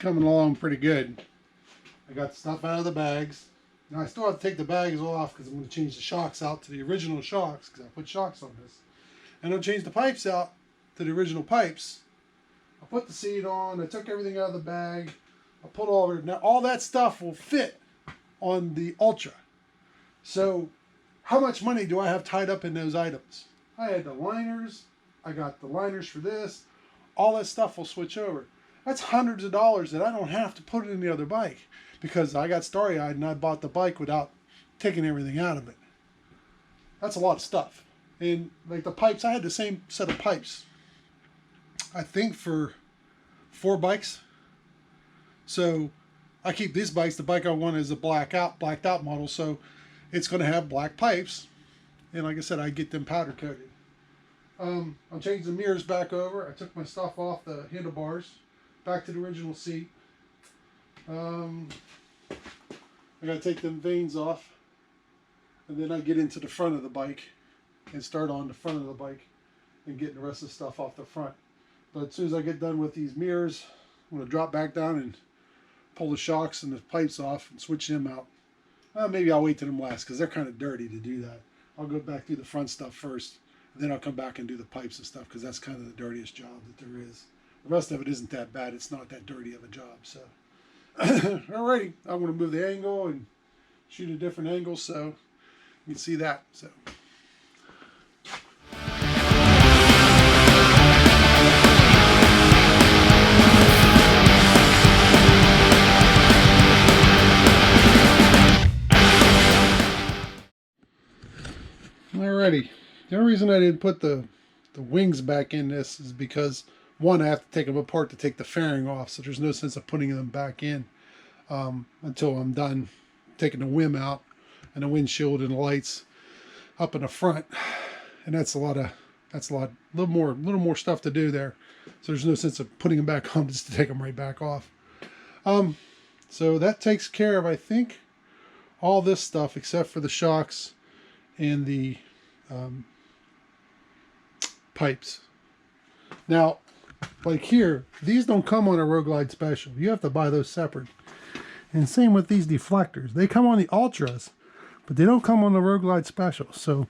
coming along pretty good. I got the stuff out of the bags. Now I still have to take the bags off because I'm going to change the shocks out to the original shocks because I put shocks on this. And I'll change the pipes out to the original pipes. I put the seat on. I took everything out of the bag. I put all of it. Now all that stuff will fit on the Ultra. So how much money do I have tied up in those items? I had the liners. I got the liners for this. All that stuff will switch over. That's hundreds of dollars that I don't have to put in the other bike because I got starry-eyed and I bought the bike without taking everything out of it. That's a lot of stuff. And like the pipes, I had the same set of pipes, I think, for 4 bikes. So I keep these bikes. The bike I want is a blacked out model, so it's going to have black pipes. And like I said, I get them powder coated. I'm changing the mirrors back over. I took my stuff off the handlebars, back to the original seat. I got to take them vanes off, and then I get into the front of the bike and start on the front of the bike and get the rest of the stuff off the front. But as soon as I get done with these mirrors, I'm going to drop back down and pull the shocks and the pipes off and switch them out. Maybe I'll wait till them last because they're kind of dirty to do that. I'll go back through the front stuff first. Then I'll come back and do the pipes and stuff because that's kind of the dirtiest job that there is. The rest of it isn't that bad. It's not that dirty of a job. So, alrighty, I'm going to move the angle and shoot a different angle so you can see that. So. Alrighty. The only reason I didn't put the wings back in this is because, one, I have to take them apart to take the fairing off, so there's no sense of putting them back in until I'm done taking the WIM out and the windshield and the lights up in the front. And that's a little more stuff to do there. So there's no sense of putting them back on just to take them right back off. So that takes care of, I think, all this stuff except for the shocks and the pipes. Now, like here, these don't come on a RoadGlide Special. You have to buy those separate. And same with these deflectors. They come on the Ultras, but they don't come on the RoadGlide Special. So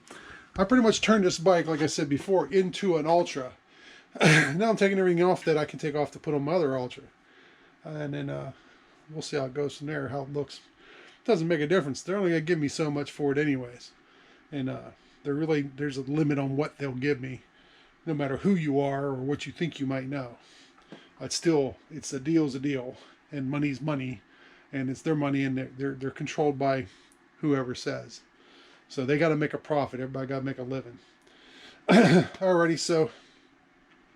I pretty much turned this bike, like I said before, into an Ultra. Now I'm taking everything off that I can take off to put on my other Ultra. And then we'll see how it goes from there, how it looks. It doesn't make a difference. They're only going to give me so much for it anyways. And there's a limit on what they'll give me, no matter who you are or what you think you might know. It's a deal's a deal, and money's money, and it's their money, and they're controlled by whoever says. So they got to make a profit. Everybody got to make a living. Alrighty, so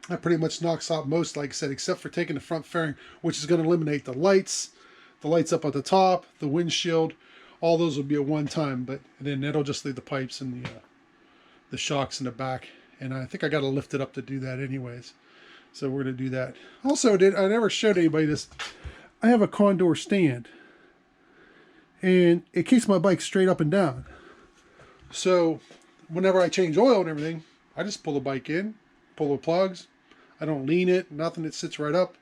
that pretty much knocks out most, like I said, except for taking the front fairing, which is going to eliminate the lights up at the top, the windshield. All those will be a one-time, but then it'll just leave the pipes and the shocks in the back. And I think I got to lift it up to do that anyways. So we're going to do that. Also, I never showed anybody this. I have a Condor stand. And it keeps my bike straight up and down. So whenever I change oil and everything, I just pull the bike in, pull the plugs. I don't lean it, nothing. It sits right up.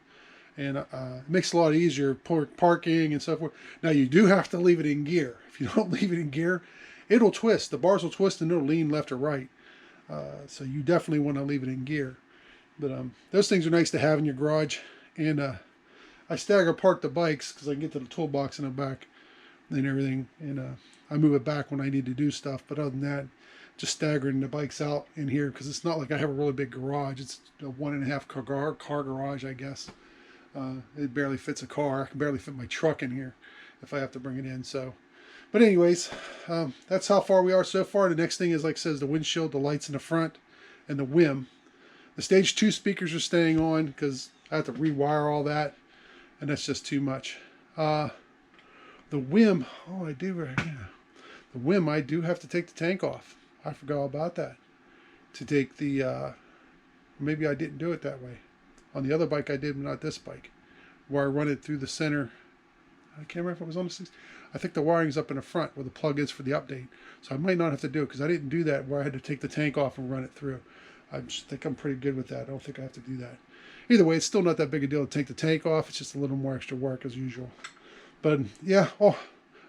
And it makes it a lot easier parking and so forth. Now, you do have to leave it in gear. If you don't leave it in gear, it'll twist. The bars will twist and it'll lean left or right. So you definitely want to leave it in gear. But those things are nice to have in your garage. And I stagger park the bikes because I can get to the toolbox in the back and everything. And I move it back when I need to do stuff. But other than that, just staggering the bikes out in here because it's not like I have a really big garage. It's a 1.5 car garage, I guess. It barely fits a car. I can barely fit my truck in here if I have to bring it in. So, but anyways, that's how far we are so far. The next thing is, like it says, the windshield, the lights in the front, and the WIM. The stage 2 speakers are staying on because I have to rewire all that, and that's just too much. The WIM, the WIM, I do have to take the tank off. I forgot about that. To take the, maybe I didn't do it that way. On the other bike I did, but not this bike, where I run it through the center. I can't remember if it was on the 6th. I think the wiring's up in the front where the plug is for the update. So I might not have to do it because I didn't do that where I had to take the tank off and run it through. I think I'm pretty good with that. I don't think I have to do that. either way, it's still not that big a deal to take the tank off. It's just a little more extra work as usual. But yeah, oh,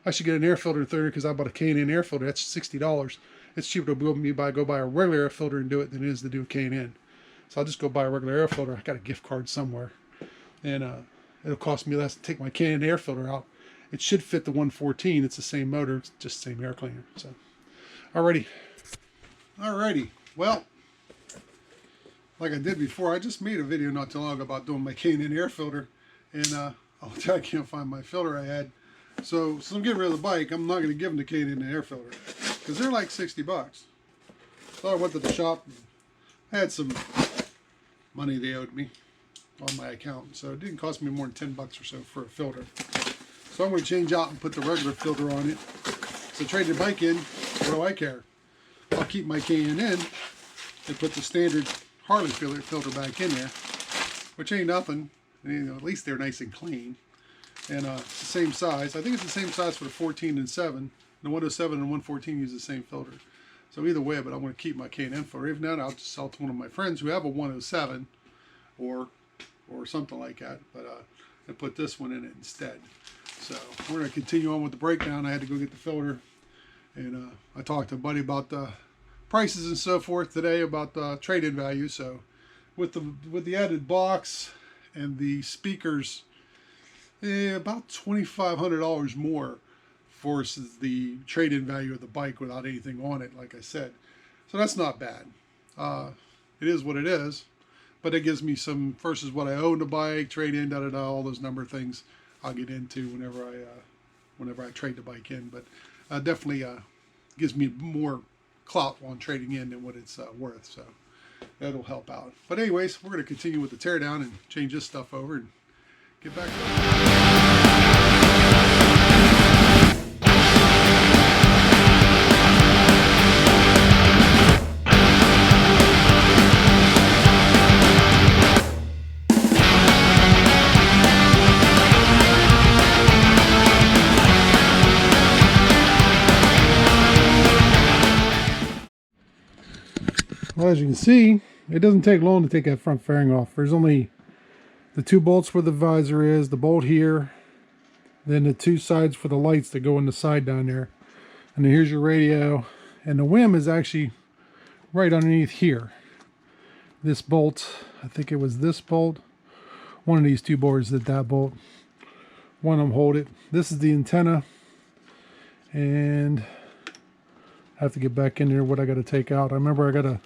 I should get an air filter in there because I bought a K&N air filter. That's $60. It's cheaper to go buy a regular air filter and do it than it is to do a K&N. So I'll just go buy a regular air filter. I got a gift card somewhere, and it'll cost me less to take my K&N air filter out. It should fit the 114. It's the same motor, it's just the same air cleaner. So, alrighty. Well, like I did before, I just made a video not too long ago about doing my K&N air filter, and I can't find my filter I had. So since I'm getting rid of the bike, I'm not going to give them the K&N air filter because they're like $60. So I went to the shop. I had some money they owed me on my account, so it didn't cost me more than $10 or so for a filter. So I'm going to change out and put the regular filter on it. So trade the bike in, what do I care? I'll keep my K&N and put the standard Harley filter back in there, which ain't nothing. You know, at least they're nice and clean. And it's the same size. I think it's the same size for the 14 and 7. The 107 and 114 use the same filter. So either way, but I'm going to keep my K&N filter. If not, I'll just sell to one of my friends who have a 107 or something like that. But and put this one in it instead. So we're going to continue on with the breakdown. I had to go get the filter, and I talked to a buddy about the prices and so forth today about the trade-in value. So with the added box and the speakers, about $2,500 more versus the trade-in value of the bike without anything on it, like I said. So that's not bad. It is what it is, but it gives me some versus what I own the bike, trade-in, all those number of things I'll get into whenever I trade the bike in. But definitely gives me more clout on trading in than what it's worth. So that'll help out. But anyways, we're going to continue with the teardown and change this stuff over and get back to it. Well, as you can see, it doesn't take long to take that front fairing off. There's only the 2 bolts where the visor is, the bolt here, then the 2 sides for the lights that go in the side down there. And then here's your radio. And the WIM is actually right underneath here. This bolt, I think it was this bolt. One of these 2 boards did that bolt. One of them hold it. This is the antenna. And I have to get back in there what I got to take out. I remember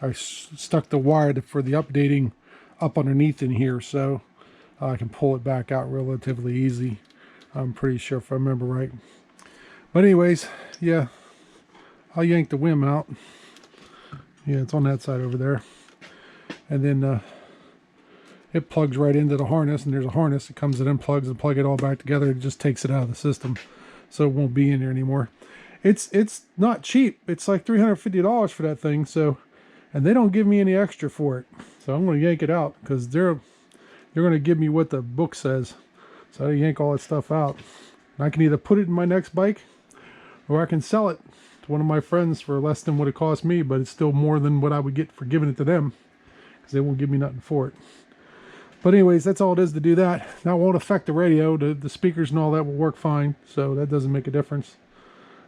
I stuck the wire for the updating up underneath in here, so I can pull it back out relatively easy. I'm pretty sure if I remember right. But anyways, yeah, I'll yank the WIM out. Yeah, it's on that side over there. And then it plugs right into the harness, and there's a harness that comes in and plugs and plug it all back together. It just takes it out of the system, so it won't be in there anymore. It's not cheap. It's like $350 for that thing. So, and they don't give me any extra for it. So I'm going to yank it out because they're going to give me what the book says. So I yank all that stuff out. And I can either put it in my next bike, or I can sell it to one of my friends for less than what it cost me, but it's still more than what I would get for giving it to them because they won't give me nothing for it. But anyways, that's all it is to do that. Now it won't affect the radio. The speakers and all that will work fine. So that doesn't make a difference.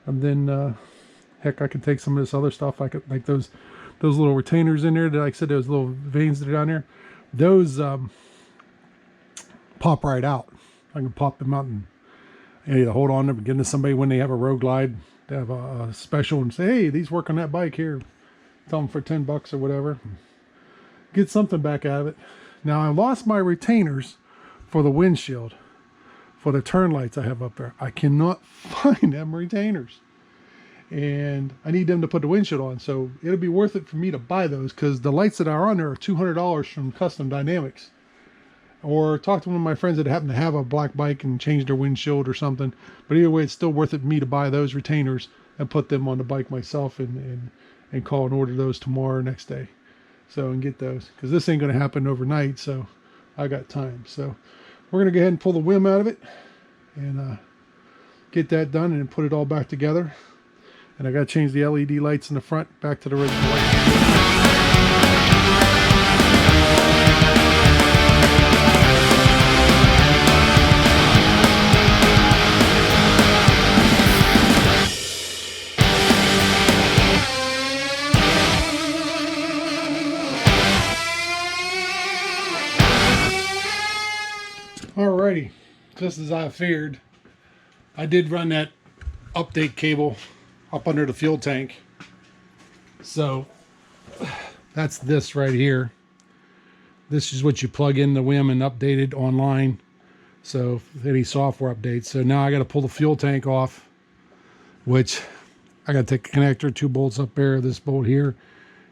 And then, heck, I could take some of this other stuff. I could, like those little retainers in there that I said, those little vanes that are down there. Those pop right out. I can pop them out and either hold on to them and give them to somebody when they have a RoadGlide. They have a special and say, hey, these work on that bike here. Tell them for $10 or whatever. Get something back out of it. Now, I lost my retainers for the windshield. For the turn lights I have up there. I cannot find them retainers. And I need them to put the windshield on. So it'll be worth it for me to buy those because the lights that are on there are $200 from Custom Dynamics. Or talk to one of my friends that happen to have a black bike and change their windshield or something. But either way, it's still worth it for me to buy those retainers and put them on the bike myself and call and order those tomorrow or next day. So, and get those. Because this ain't going to happen overnight, so I got time. So we're going to go ahead and pull the WIM out of it and get that done and put it all back together. And I got to change the LED lights in the front back to the original lights. just as I feared, I did run that update cable up under the fuel tank. So that's this right here. This is what you plug in the WIM and update it online. So any software updates. So now I got to pull the fuel tank off, which I got to take the connector, 2 bolts up there, this bolt here,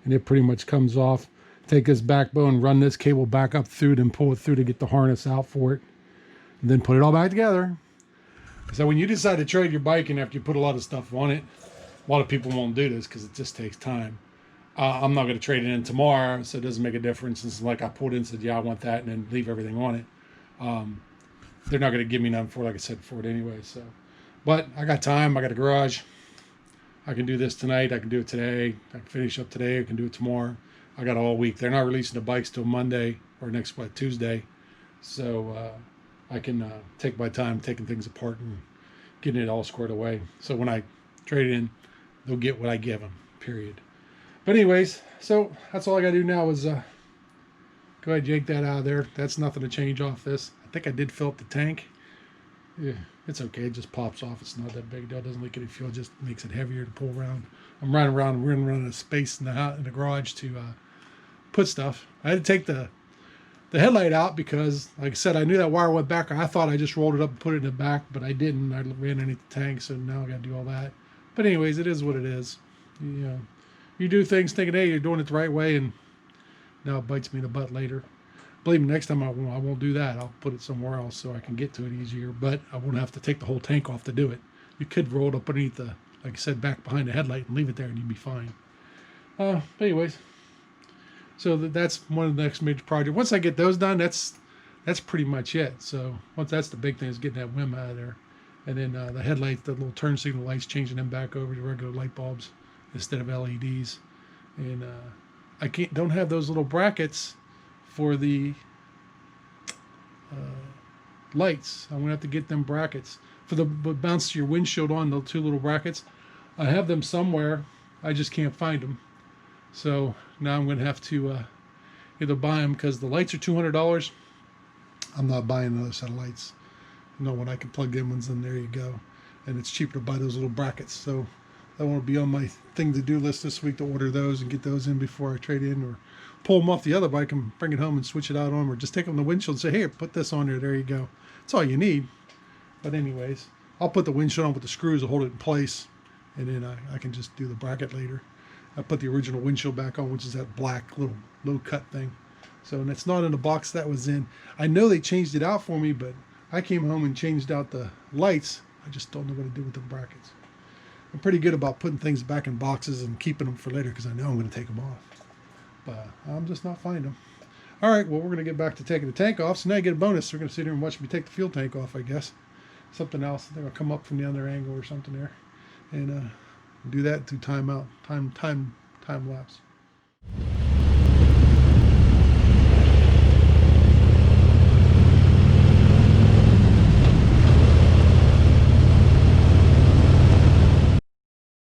and it pretty much comes off. Take this backbone, run this cable back up through, then pull it through to get the harness out for it, and then put it all back together. So when you decide to trade your bike in after you put a lot of stuff on it, a lot of people won't do this because it just takes time. I'm not going to trade it in tomorrow, so it doesn't make a difference. It's like I pulled in and said, yeah, I want that, and then leave everything on it. They're not going to give me none for, like I said, for it anyway. So, but I got time. I got a garage. I can do this tonight. I can do it today. I can finish up today. I can do it tomorrow. I got all week. They're not releasing the bikes till Monday or next Tuesday. So I can take my time taking things apart and getting it all squared away. So when I trade it in, they'll get what I give them, period. But anyways, so that's all I got to do now is go ahead and yank that out of there. That's nothing to change off this. I think I did fill up the tank. Yeah, it's okay. It just pops off. It's not that big a deal. It doesn't leak any fuel. It just makes it heavier to pull around. I'm running around. We're running out of space in the garage to put stuff. I had to take the headlight out because, like I said, I knew that wire went back. I thought I just rolled it up and put it in the back, but I didn't. I ran underneath the tank, so now I got to do all that. But anyways, it is what it is. You do things thinking, hey, you're doing it the right way, and now it bites me in the butt later. Believe me, next time I won't do that. I'll put it somewhere else so I can get to it easier, but I won't have to take the whole tank off to do it. You could roll it up underneath the, like I said, back behind the headlight and leave it there and you'd be fine. But anyways, so that's one of the next major projects. Once I get those done, that's pretty much it. So once that's the big thing is getting that WIM out of there. And then the headlight, the little turn signal lights, changing them back over to regular light bulbs instead of LEDs. And I don't have those little brackets for the lights. I'm gonna have to get them brackets for the bounce your windshield on, the 2 little brackets. I have them somewhere, I just can't find them. So now I'm gonna have to either buy them, because the lights are $200. I'm not buying another set of lights. When I can plug in ones, and there you go. And it's cheaper to buy those little brackets. So that won't be on my thing to do list this week, to order those and get those in before I trade in, or pull them off the other bike and bring it home and switch it out on, or just take them to the windshield and say, hey, put this on there. There you go. That's all you need. But anyways, I'll put the windshield on with the screws to hold it in place, and then I can just do the bracket later. I put the original windshield back on, which is that black little low cut thing. So, and it's not in the box that was in. I know they changed it out for me, but I came home and changed out the lights. I just don't know what to do with the brackets. I'm pretty good about putting things back in boxes and keeping them for later, because I know I'm going to take them off. But I'm just not finding them. All right, well, we're going to get back to taking the tank off. So now you get a bonus. We're going to sit here and watch me take the fuel tank off, I guess. Something else. They'll come up from the other angle or something there. And do that through time lapse.